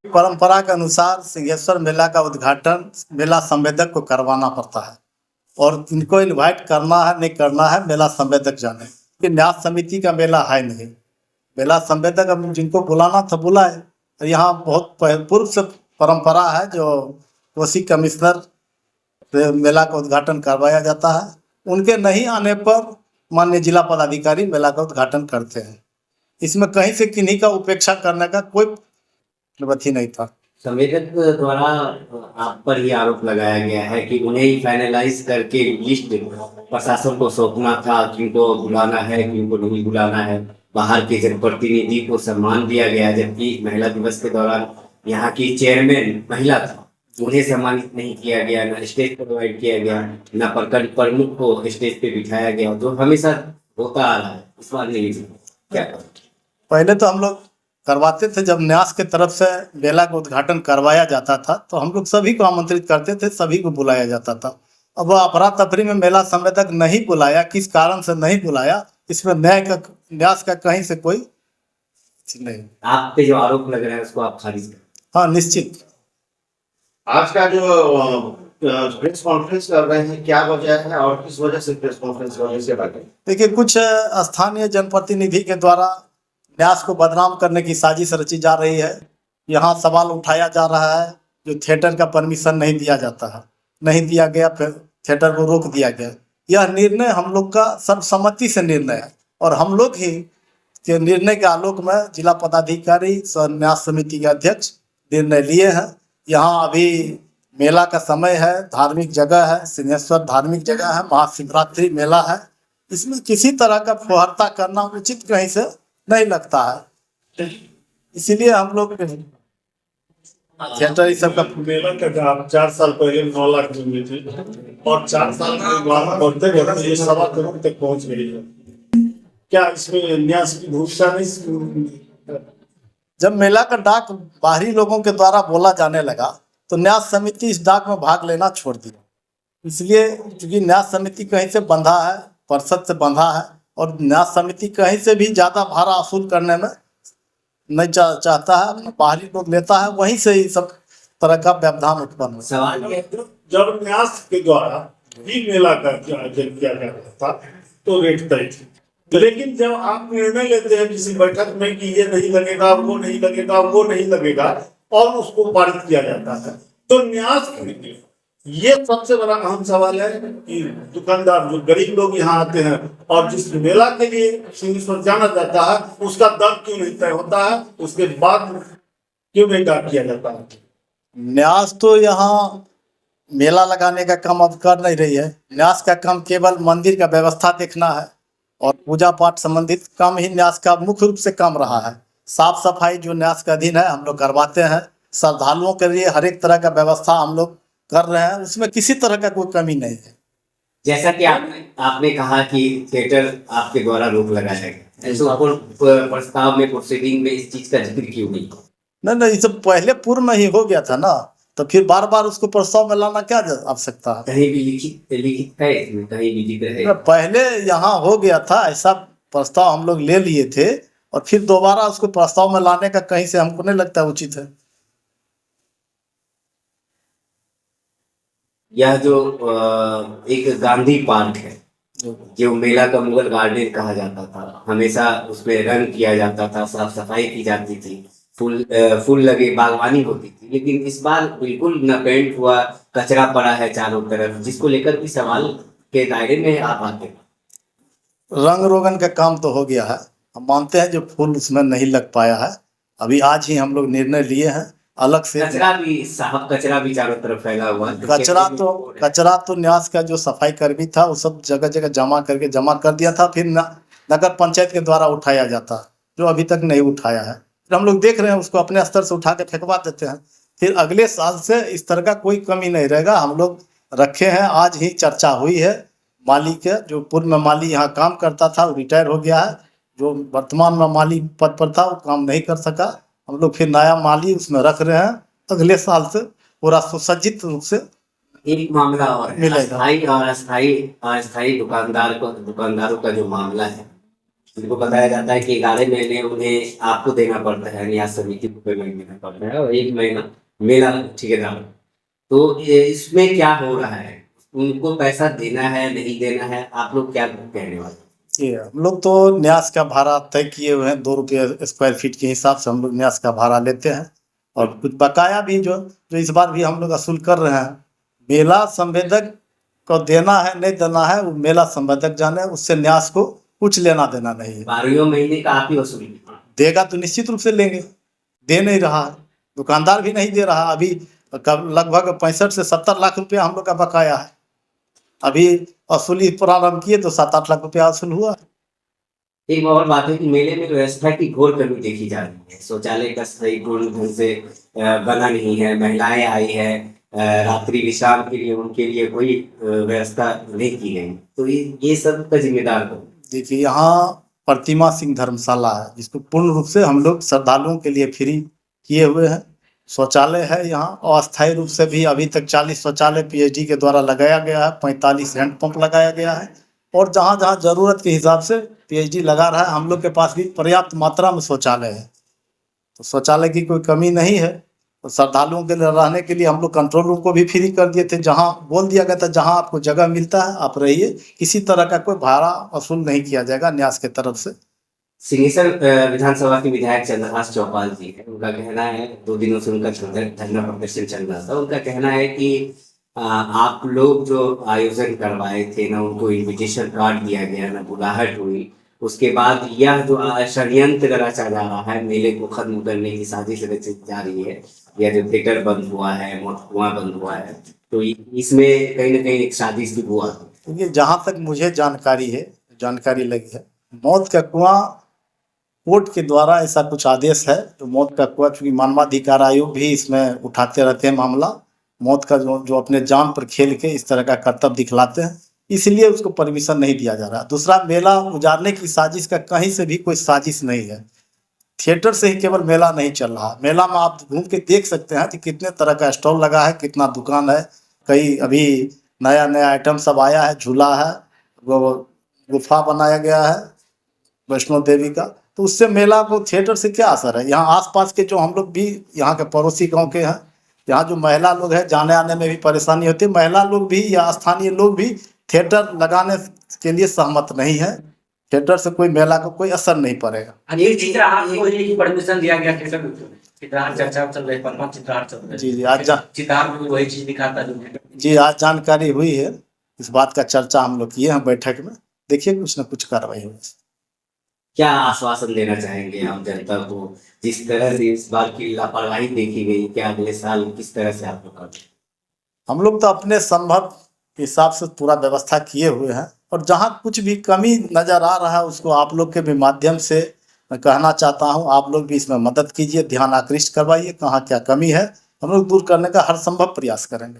परंपरा के अनुसार सिंहेश्वर मेला का उद्घाटन मेला संवेदक को करवाना पड़ता है और इनको इनवाइट करना है नहीं करना है मेला संवेदक जाने कि न्यास समिति का मेला है नहीं। मेला संवेदक अब जिनको बुलाना था बुलाए। यहाँ बहुत पूर्व से परंपरा है जो कोसी कमिश्नर से मेला का उद्घाटन करवाया जाता है। उनके नहीं आने पर माननीय जिला पदाधिकारी मेला का उद्घाटन करते हैं। इसमें कहीं से किन्हीं का उपेक्षा करने का कोई नवथी नहीं था। संवेदक द्वारा आप पर ये आरोप लगाया गया है कि उन्हें ही फाइनलाइज करके लिस्ट प्रशासन को सौंपना था, किनको बुलाना है किनको नहीं बुलाना है। बाहर के जनप्रतिनिधि को सम्मान दिया गया, जबकि महिला दिवस के दौरान यहाँ की चेयरमैन महिला था, उन्हें सम्मानित नहीं किया गया, न स्टेज पर प्रोवाइड किया गया, न प्रखंड प्रमुख को स्टेज पे बिठाया गया, जो हमेशा होता आ रहा है। इस बार नहीं क्या पहले तो हम लोग करवाते थे, जब न्यास के तरफ से मेला का उद्घाटन करवाया जाता था तो हम लोग सभी को आमंत्रित करते थे, सभी को बुलाया जाता था। अब अफरा तफरी में मेला संवेदक नहीं बुलाया, किस कारण से नहीं बुलाया, इसमें न्यास का कहीं से कोई नहीं। आप पे जो आरोप लग रहा है उसको आप खारिज करें। हाँ, निश्चित। आज का जो प्रेस कॉन्फ्रेंस कर रहे हैं, क्या वजह है और किस वजह से प्रेस कॉन्फ्रेंस करने से बातें? देखिए, कुछ स्थानीय जनप्रतिनिधि के द्वारा न्यास को बदनाम करने की साजिश रची जा रही है। यहाँ सवाल उठाया जा रहा है जो थिएटर का परमिशन नहीं दिया जाता है, नहीं दिया गया, फिर थिएटर को रोक दिया गया। यह निर्णय हम लोग का सर्वसम्मति से निर्णय है और हम लोग ही के निर्णय के आलोक में जिला पदाधिकारी न्यास समिति के अध्यक्ष निर्णय लिए हैं। यहाँ अभी मेला का समय है, धार्मिक जगह है, सिंहेश्वर धार्मिक जगह है, महाशिवरात्रि मेला है। इसमें किसी तरह का फुहरता करना उचित कहीं से नहीं लगता है, इसीलिए हम लोग थिएटर इस सब का मेला का काम 4 साल पहले 9 लाख में हुई थी और 4 साल के बाद बढ़ते बढ़ते ये 1.25 करोड़ तक पहुंच गई है। क्या इसमें न्यास की भूमिका नहीं? जब मेला का डाक बाहरी लोगों के द्वारा बोला जाने लगा तो न्यास समिति इस डाक में भाग लेना छोड़ दिया। इसलिए क्योंकि न्यास समिति कहीं से बंधा है, परिषद से बंधा है और न्यास समिति कहीं से भी ज़्यादा भाड़ा वसूल करने में नहीं चाहता है, बाहरी लोग लेता है, वहीं से ही सब तरह का व्यवधान उत्पन्न होता है। सवाल जब न्यास के द्वारा ही मेला का आयोजन किया जाता था तो रेट तय थी, लेकिन जब आप निर्णय लेते हैं किसी बैठक में कि ये नहीं लगेगा, वो नहीं लगेगा, वो नहीं लगेगा और उसको पारित किया जाता है, तो न्यास के ये सबसे बड़ा अहम सवाल है कि दुकानदार जो गरीब लोग यहाँ आते हैं और जिस मेला के लिए सिंहेश्वर जाना जाता है उसका दर क्यों नहीं तय होता है, उसके बाद क्यों नहीं डाक किया जाता है? न्यास तो यहाँ मेला लगाने का काम अब कर नहीं रही है। न्यास का काम केवल मंदिर का व्यवस्था देखना है और पूजा पाठ संबंधित काम ही न्यास का मुख्य रूप से काम रहा है। साफ सफाई जो न्यास का अधीन है हम लोग करवाते हैं। श्रद्धालुओं के लिए हर एक तरह का व्यवस्था हम लोग कर रहे हैं, उसमें किसी तरह का कोई कमी नहीं है। जैसा कि आपने कहा कि थिएटर आपके द्वारा रोक लगाया गया, तो प्रस्ताव में प्रोसीडिंग में इस चीज का जिक्र क्यों नहीं? नहीं, ये सब पहले पूर्व में ही हो गया था ना, तो फिर बार बार उसको प्रस्ताव में लाना क्या आवश्यकता है? कहीं भी लिखित है, कहीं भी जिक्र है? पहले यहाँ हो गया था, ऐसा प्रस्ताव हम लोग ले लिए थे और फिर दोबारा उसको प्रस्ताव में लाने का कहीं से हमको नहीं लगता उचित है। यह जो एक गांधी पार्क है, जो मेला का मुगल गार्डन कहा जाता था, हमेशा उसमें रंग किया जाता था, साफ सफाई की जाती थी, फूल लगे, बागवानी होती थी, लेकिन इस बार बिल्कुल न पेंट हुआ, कचरा पड़ा है चारों तरफ, जिसको लेकर भी सवाल के दायरे में आप आते हैं। रंग रोगन का काम तो हो गया है, हम मानते हैं जो फूल उसमें नहीं लग पाया है। अभी आज ही हम लोग निर्णय लिए हैं अलग से। कचरा भी चारों तरफ फैला हुआ है। कचरा तो न्यास का जो सफाई कर्मी था वो सब जगह जगह जमा कर दिया था, फिर नगर पंचायत के द्वारा उठाया जाता, जो अभी तक नहीं उठाया है। फिर हम लोग देख रहे हैं उसको अपने स्तर से उठा के फेंकवा देते हैं। फिर अगले साल से इस तरह का कोई कमी नहीं रहेगा। हम लोग रखे हैं, आज ही चर्चा हुई है। माली के जो पूर्व में माली यहाँ काम करता था वो रिटायर हो गया है, जो वर्तमान में माली पद पर था वो काम नहीं कर सका। हम लोग फिर नया माली उसमें रख रहे हैं, अगले साल से पूरा सुसज्जित रूप से एक मामला और मिलेगा। अस्थायी दुकानदारों का जो मामला है, उनको बताया जाता है कि 11 महीने उन्हें आपको देना पड़ता है, न्यास समिति को पेमेंट देना पड़ता है, और 1 महीना मेला ठेकेदार। तो इसमें क्या हो रहा है, उनको पैसा देना है नहीं देना है, आप लोग क्या कहने वाले? ये हम लोग तो न्यास का भाड़ा तय किए हुए हैं, 2 रुपये स्क्वायर फीट के हिसाब से हम लोग न्यास का भाड़ा लेते हैं। और कुछ बकाया भी जो जो इस बार भी हम लोग वसूल कर रहे हैं। मेला संवेदक को देना है नहीं देना है वो मेला संवेदक जाने, उससे न्यास को कुछ लेना देना नहीं है। 12वें महीने का आप ही वसूल कीजिए। देगा तो निश्चित रूप से लेंगे, दे नहीं रहा है, दुकानदार भी नहीं दे रहा। अभी लगभग 65 से 70 लाख रुपया हम लोग का बकाया है। अभी वसूली प्रारंभ किए तो 7-8 लाख रुपया वसूल हुआ। एक और बात है कि मेले में व्यवस्था की घोर कमी देखी जा रही है। शौचालय का सही पूर्ण ढंग से बना नहीं है, महिलाएं आई है, रात्रि विश्राम के लिए उनके लिए कोई व्यवस्था नहीं की गई। तो ये सब का जिम्मेदार कौन? देखिए यहाँ प्रतिमा सिंह धर्मशाला है, जिसको पूर्ण रूप से हम लोग श्रद्धालुओं के लिए फ्री किए हुए हैं। शौचालय है यहाँ, अस्थायी रूप से भी अभी तक 40 शौचालय पीएचडी के द्वारा लगाया गया है, 45 हैंडपंप लगाया गया है। और जहाँ जहाँ जरूरत के हिसाब से पीएचडी लगा रहा है। हम लोग के पास भी पर्याप्त मात्रा में शौचालय है, तो शौचालय की कोई कमी नहीं है। तो श्रद्धालुओं के लिए रहने के लिए हम लोग कंट्रोल रूम को भी फ्री कर दिए थे, जहाँ बोल दिया गया था जहाँ आपको जगह मिलता है आप रहिए, किसी तरह का कोई भाड़ा वसूल नहीं किया जाएगा न्यास के तरफ से। सिंहेश्वर विधानसभा के विधायक चंद्रहास चौपाल जी है, उनका कहना है, 2 दिनों से उनका धरना प्रदर्शन चल रहा था, उनका कहना है कि आप लोग जो आयोजन करवाए थे ना, उनको इनविटेशन कार्ड दिया गया ना, बुलाहट हुई, उसके बाद यह जो षड्यंत्र रचा जा रहा है, मेले को खत्म करने की साजिश रची जा रही है, यह जो थिएटर बंद हुआ है, मौत कुआं बंद हुआ है, तो इसमें कहीं ना कहीं एक साजिश भी हुआ। ये जहाँ तक मुझे जानकारी लगी है, मौत का कुआं कोर्ट के द्वारा ऐसा कुछ आदेश है। तो मौत का कुआं, चूंकि मानवाधिकार आयोग भी इसमें उठाते रहते हैं मामला, मौत का जो अपने जान पर खेल के इस तरह का कर्तव्य दिखलाते हैं, इसलिए उसको परमिशन नहीं दिया जा रहा। दूसरा, मेला उजाड़ने की साजिश का कहीं से भी कोई साजिश नहीं है। थिएटर से ही केवल मेला नहीं चल रहा, मेला में आप घूम के देख सकते हैं कि कितने तरह का स्टॉल लगा है, कितना दुकान है, कई अभी नया नया आइटम सब आया है, झूला है, वो गुफा बनाया गया है वैष्णो देवी का। तो उससे मेला को थिएटर से क्या असर है। यहाँ आसपास के जो हम लोग भी यहाँ के पड़ोसी गांव के हैं, यहाँ जो महिला लोग हैं जाने आने में भी परेशानी होती है। महिला लोग भी या स्थानीय लोग भी थिएटर लगाने के लिए सहमत नहीं है। थिएटर से कोई मेला को कोई असर नहीं पड़ेगा। अनिल चित्रहार को ही परमिशन दिया गया थिएटर में। चित्रहार चर्चा चल रही है, परमा चित्रहार चल रहा है। जी चित्रहार में भी वही चीज दिखाता है। जी आज जानकारी हुई है, इस बात का चर्चा हम लोग किए हैं बैठक में, देखिए कुछ न कुछ कार्रवाई होगी। क्या आश्वासन देना चाहेंगे आम जनता को, जिस तरह से इस बार की लापरवाही देखी गई, क्या अगले साल किस तरह से आप लोग करें? हम लोग तो अपने संभव हिसाब से पूरा व्यवस्था किए हुए हैं, और जहाँ कुछ भी कमी नजर आ रहा है उसको आप लोग के भी माध्यम से मैं कहना चाहता हूँ, आप लोग भी इसमें मदद कीजिए, ध्यान आकृष्ट करवाइए, कहाँ क्या कमी है हम लोग दूर करने का हर संभव प्रयास करेंगे।